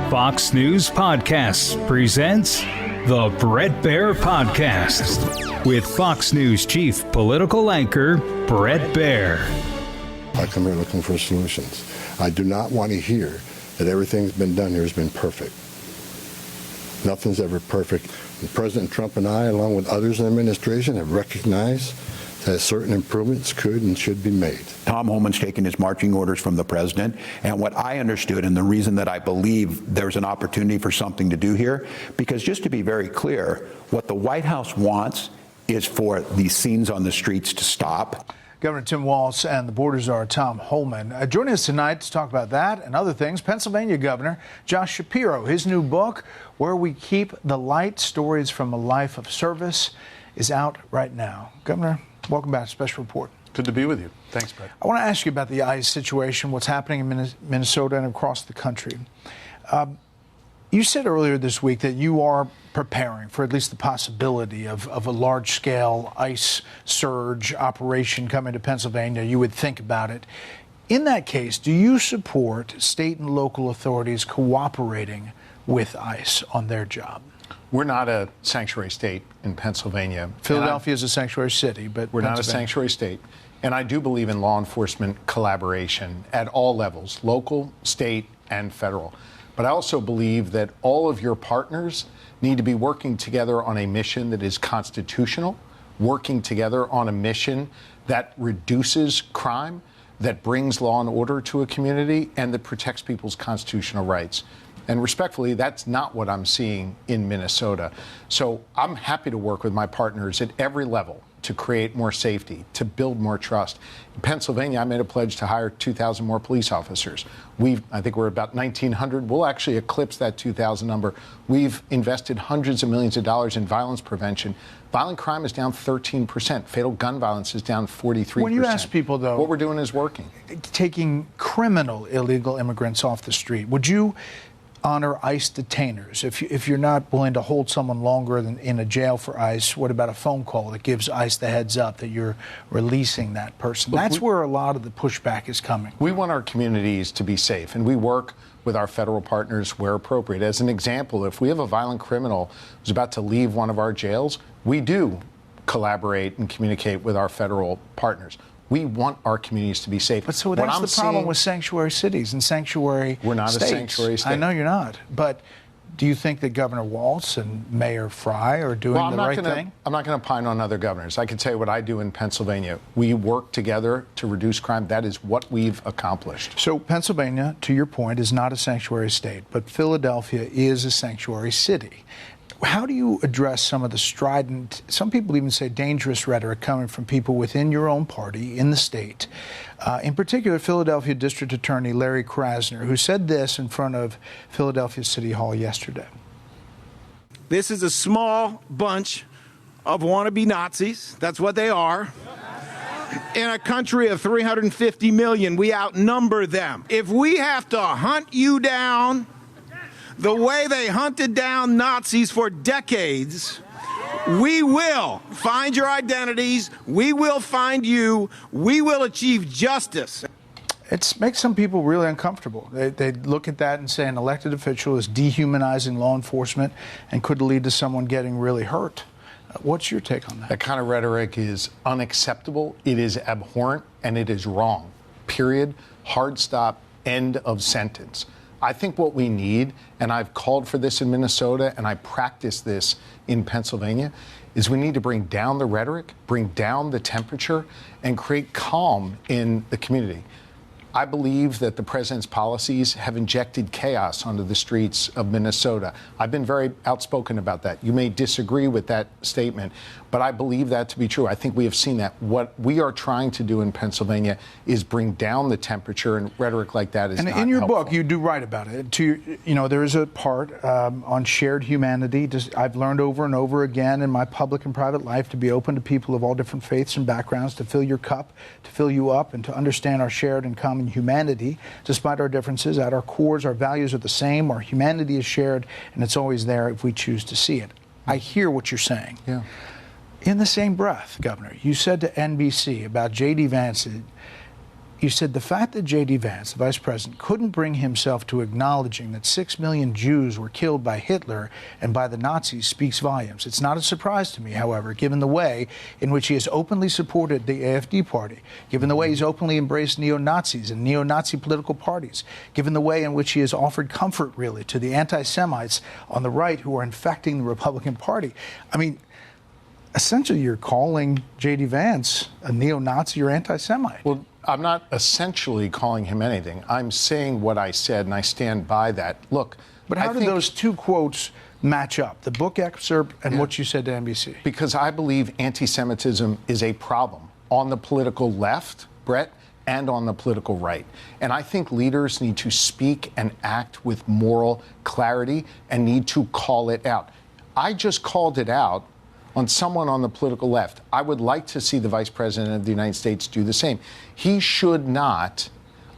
Fox News Podcasts presents the Bret Baier Podcast with Fox News Chief Political Anchor Bret Baier. I come here looking for solutions. I do not want to hear that everything's been done here has been perfect. Nothing's ever perfect. And President Trump and I, along with others in the administration, have recognized that certain improvements could and should be made. Tom Homan's taken his marching orders from the president, and what I understood, and the reason that I believe there's an opportunity for something to do here, because just to be very clear, what the White House wants is for these scenes on the streets to stop. Governor Tim Walz and the border czar Tom Homan. Joining us tonight to talk about that and other things, Pennsylvania Governor Josh Shapiro. His new book, Where We Keep the Light, Stories from a Life of Service, is out right now. Governor, welcome back to Special Report. Good to be with you. Thanks, Bret. I want to ask you about the ICE situation, what's happening in Minnesota and across the country. You said earlier this week that you are preparing for at least the possibility of a large-scale ICE surge operation coming to Pennsylvania. You would think about it. In that case, do you support state and local authorities cooperating with ICE on their job? We're not a sanctuary state in Pennsylvania. Philadelphia is a sanctuary city, but we're not a sanctuary state. And I do believe in law enforcement collaboration at all levels, local, state, and federal. But I also believe that all of your partners need to be working together on a mission that is constitutional, working together on a mission that reduces crime, that brings law and order to a community, and that protects people's constitutional rights. And respectfully, that's not what I'm seeing in Minnesota. So I'm happy to work with my partners at every level to create more safety, to build more trust. In Pennsylvania, I made a pledge to hire 2,000 more police officers. I think we're about 1,900. We'll actually eclipse that 2,000 number. We've invested hundreds of millions of dollars in violence prevention. Violent crime is down 13%. Fatal gun violence is down 43%. When you ask people, though, what we're doing is working. Taking criminal illegal immigrants off the street, would you honor ICE detainers? If you're not willing to hold someone longer than in a jail for ICE, what about a phone call that gives ICE the heads up that you're releasing that person? That's where a lot of the pushback is coming. We want our communities to be safe, and we work with our federal partners where appropriate. As an example, if we have a violent criminal who's about to leave one of our jails, we do collaborate and communicate with our federal partners. We want our communities to be safe. But so that's the problem with sanctuary cities and sanctuary states. We're not a sanctuary state. I know you're not. But do you think that Governor Walz and Mayor Frey are doing the right thing? I'm not going to pine on other governors. I can tell you what I do in Pennsylvania. We work together to reduce crime. That is what we've accomplished. So Pennsylvania, to your point, is not a sanctuary state, but Philadelphia is a sanctuary city. How do you address some of the strident, some people even say dangerous rhetoric coming from people within your own party in the state? In particular, Philadelphia District Attorney Larry Krasner, who said this in front of Philadelphia City Hall yesterday. This is a small bunch of wannabe Nazis. That's what they are. In a country of 350 million, we outnumber them. If we have to hunt you down the way they hunted down Nazis for decades, we will find your identities, we will find you, we will achieve justice. It makes some people really uncomfortable. They look at that and say an elected official is dehumanizing law enforcement and could lead to someone getting really hurt. What's your take on that? That kind of rhetoric is unacceptable, it is abhorrent, and it is wrong. Period. Hard stop. End of sentence. I think what we need, and I've called for this in Minnesota, and I practice this in Pennsylvania, is we need to bring down the rhetoric, bring down the temperature, and create calm in the community. I believe that the president's policies have injected chaos onto the streets of Minnesota. I've been very outspoken about that. You may disagree with that statement, but I believe that to be true. I think we have seen that. What we are trying to do in Pennsylvania is bring down the temperature, and rhetoric like that is not helpful. And in your book, you do write about it. There is a part on shared humanity. I've learned over and over again in my public and private life to be open to people of all different faiths and backgrounds, to fill your cup, to fill you up, and to understand our shared and common humanity. Despite our differences, at our cores, our values are the same. Our humanity is shared, and it's always there if we choose to see it. I hear what you're saying. Yeah. In the same breath, Governor, you said to NBC about JD Vance You said the fact that JD Vance, the vice president, couldn't bring himself to acknowledging that 6 million Jews were killed by Hitler and by the Nazis speaks volumes. It's not a surprise to me, however, given the way in which he has openly supported the AfD party, given the way he's openly embraced neo-Nazis and neo-Nazi political parties, given the way in which he has offered comfort, really, to the anti-Semites on the right who are infecting the Republican Party. I mean, essentially, you're calling J.D. Vance a neo-Nazi or anti-Semite. Well, I'm not essentially calling him anything. I'm saying what I said, and I stand by that. Look, but how do those two quotes match up, the book excerpt and what you said to NBC? Because I believe anti-Semitism is a problem on the political left, Bret, and on the political right. And I think leaders need to speak and act with moral clarity and need to call it out. I just called it out on someone on the political left. I would like to see the Vice President of the United States do the same. He should not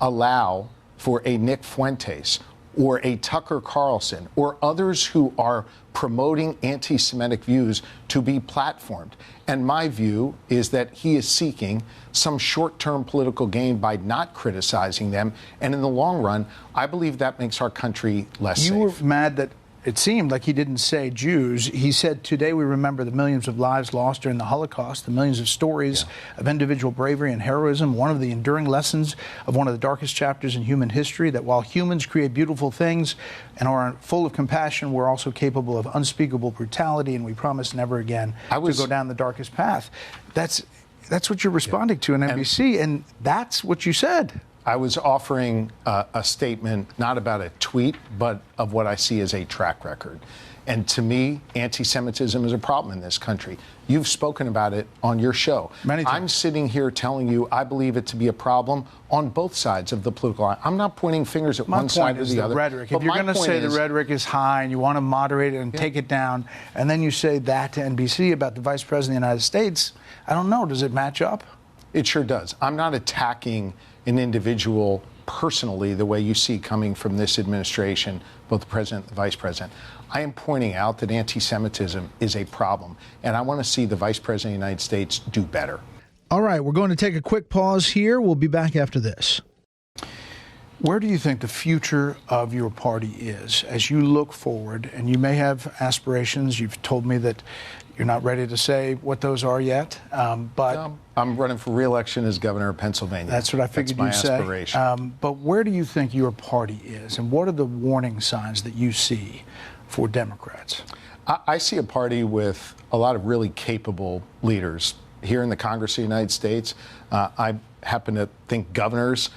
allow for a Nick Fuentes or a Tucker Carlson or others who are promoting anti-Semitic views to be platformed. And my view is that he is seeking some short-term political gain by not criticizing them. And in the long run, I believe that makes our country less safe. You were mad that it seemed like he didn't say Jews. He said, today we remember the millions of lives lost during the Holocaust, the millions of stories of individual bravery and heroism, one of the enduring lessons of one of the darkest chapters in human history, that while humans create beautiful things and are full of compassion, we're also capable of unspeakable brutality, and we promise never again to go down the darkest path. That's what you're responding to on NBC, and that's what you said. I was offering a statement, not about a tweet, but of what I see as a track record. And to me, anti-Semitism is a problem in this country. You've spoken about it on your show. Many times. I'm sitting here telling you I believe it to be a problem on both sides of the political line. I'm not pointing fingers at one side or the other. Rhetoric. If you're going to say the rhetoric is high and you want to moderate it and take it down, and then you say that to NBC about the Vice President of the United States, I don't know. Does it match up? It sure does. I'm not attacking an individual personally the way you see coming from this administration, both the president and the vice president. I am pointing out that anti-Semitism is a problem, and I want to see the Vice President of the United States do better. All right, we're going to take a quick pause here. We'll be back after this. Where do you think the future of your party is as you look forward? And you may have aspirations. You've told me that you're not ready to say what those are yet, but I'm running for re-election as governor of Pennsylvania. That's what I figured you'd say. That's my aspiration. But where do you think your party is, and what are the warning signs that you see for Democrats? I see a party with a lot of really capable leaders here in the Congress of the United States. I happen to think governors,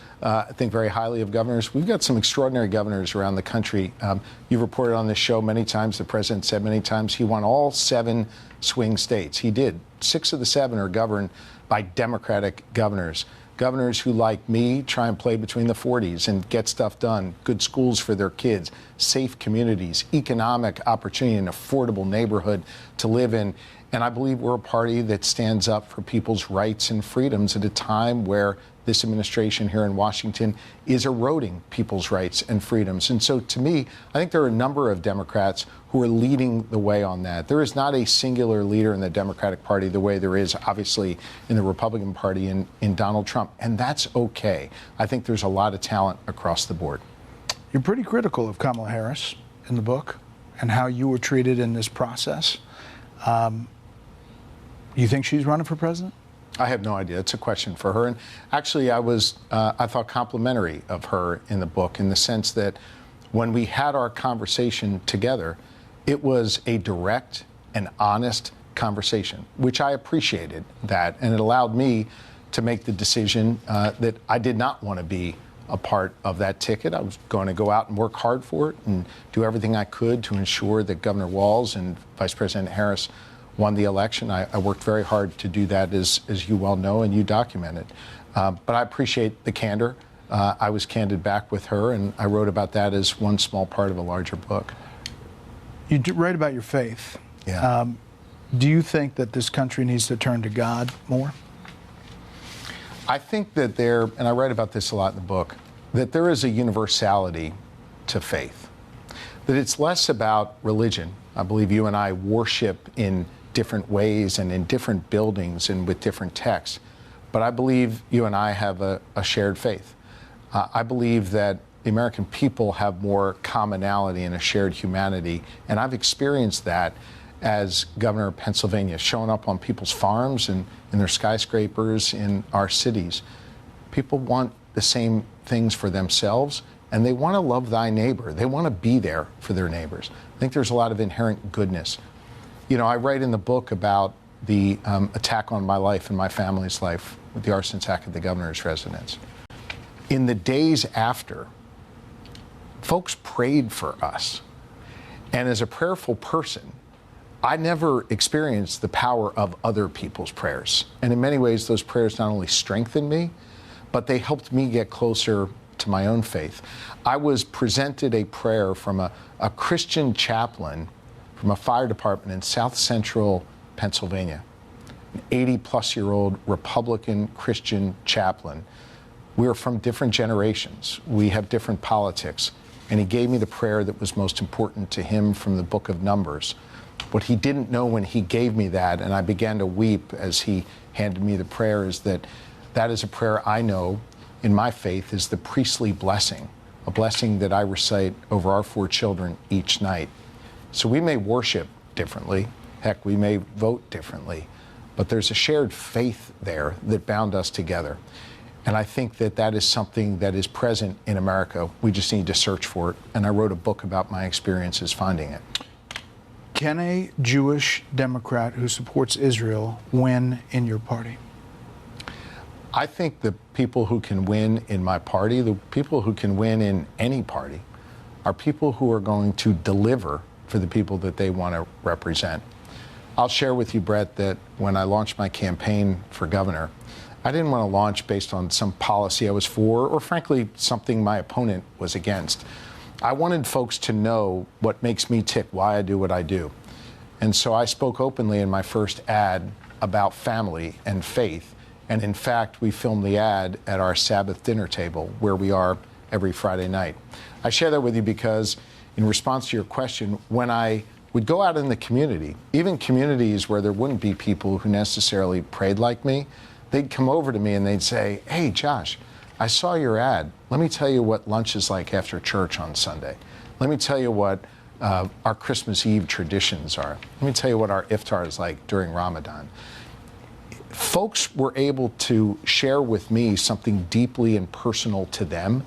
think very highly of governors. We've got some extraordinary governors around the country. You've reported on this show many times. The president said many times he won all 7 swing states. He did. 6 of the 7 are governed by Democratic governors. Governors who, like me, try and play between the 40s and get stuff done, good schools for their kids, safe communities, economic opportunity, an affordable neighborhood to live in. And I believe we're a party that stands up for people's rights and freedoms at a time where this administration here in Washington is eroding people's rights and freedoms. And so to me, I think there are a number of Democrats who are leading the way on that. There is not a singular leader in the Democratic Party the way there is, obviously, in the Republican Party in Donald Trump. And that's okay. I think there's a lot of talent across the board. You're pretty critical of Kamala Harris in the book and how you were treated in this process. You think she's running for president? I have no idea. It's a question for her. And actually, I thought complimentary of her in the book in the sense that when we had our conversation together, it was a direct and honest conversation, which I appreciated that. And it allowed me to make the decision that I did not want to be a part of that ticket. I was going to go out and work hard for it and do everything I could to ensure that Governor Walz and Vice President Harris won the election. I worked very hard to do that, as you well know, and you documented. But I appreciate the candor. I was candid back with her, and I wrote about that as one small part of a larger book. You write about your faith. Yeah. Do you think that this country needs to turn to God more? I think that and I write about this a lot in the book, that there is a universality to faith. That it's less about religion. I believe you and I worship in different ways and in different buildings and with different texts. But I believe you and I have a shared faith. I believe that the American people have more commonality and a shared humanity, and I've experienced that as governor of Pennsylvania, showing up on people's farms and in their skyscrapers in our cities. People want the same things for themselves, and they want to love thy neighbor. They want to be there for their neighbors. I think there's a lot of inherent goodness. You know, I write in the book about the attack on my life and my family's life with the arson attack at the governor's residence. In the days after, folks prayed for us. And as a prayerful person, I never experienced the power of other people's prayers. And in many ways, those prayers not only strengthened me, but they helped me get closer to my own faith. I was presented a prayer from a Christian chaplain from a fire department in South Central Pennsylvania, an 80-plus-year-old Republican Christian chaplain. We are from different generations. We have different politics. And he gave me the prayer that was most important to him from the book of Numbers. What he didn't know when he gave me that, and I began to weep as he handed me the prayer, is that is a prayer I know in my faith is the priestly blessing, a blessing that I recite over our 4 children each night. So we may worship differently, heck, we may vote differently, but there's a shared faith there that bound us together. And I think that is something that is present in America. We just need to search for it. And I wrote a book about my experiences finding it. Can a Jewish Democrat who supports Israel win in your party? I think the people who can win in my party, the people who can win in any party, are people who are going to deliver for the people that they want to represent. I'll share with you, Bret, that when I launched my campaign for governor, I didn't want to launch based on some policy I was for, or frankly, something my opponent was against. I wanted folks to know what makes me tick, why I do what I do. And so I spoke openly in my first ad about family and faith. And in fact, we filmed the ad at our Sabbath dinner table, where we are every Friday night. I share that with you because, in response to your question, when I would go out in the community, even communities where there wouldn't be people who necessarily prayed like me, they'd come over to me and they'd say, "Hey, Josh, I saw your ad. Let me tell you what lunch is like after church on Sunday. Let me tell you what our Christmas Eve traditions are. Let me tell you what our iftar is like during Ramadan." Folks were able to share with me something deeply and personal to them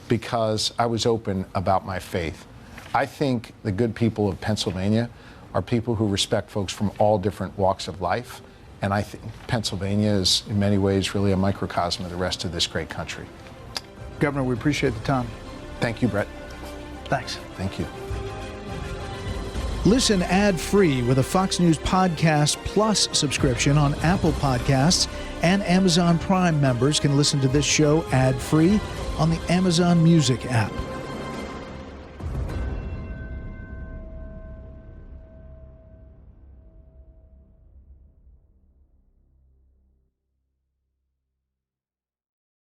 because I was open about my faith. I think the good people of Pennsylvania are people who respect folks from all different walks of life. And I think Pennsylvania is, in many ways, really a microcosm of the rest of this great country. Governor, we appreciate the time. Thank you, Bret. Thanks. Thank you. Listen ad-free with a Fox News Podcast Plus subscription on Apple Podcasts, and Amazon Prime members can listen to this show ad-free on the Amazon Music app.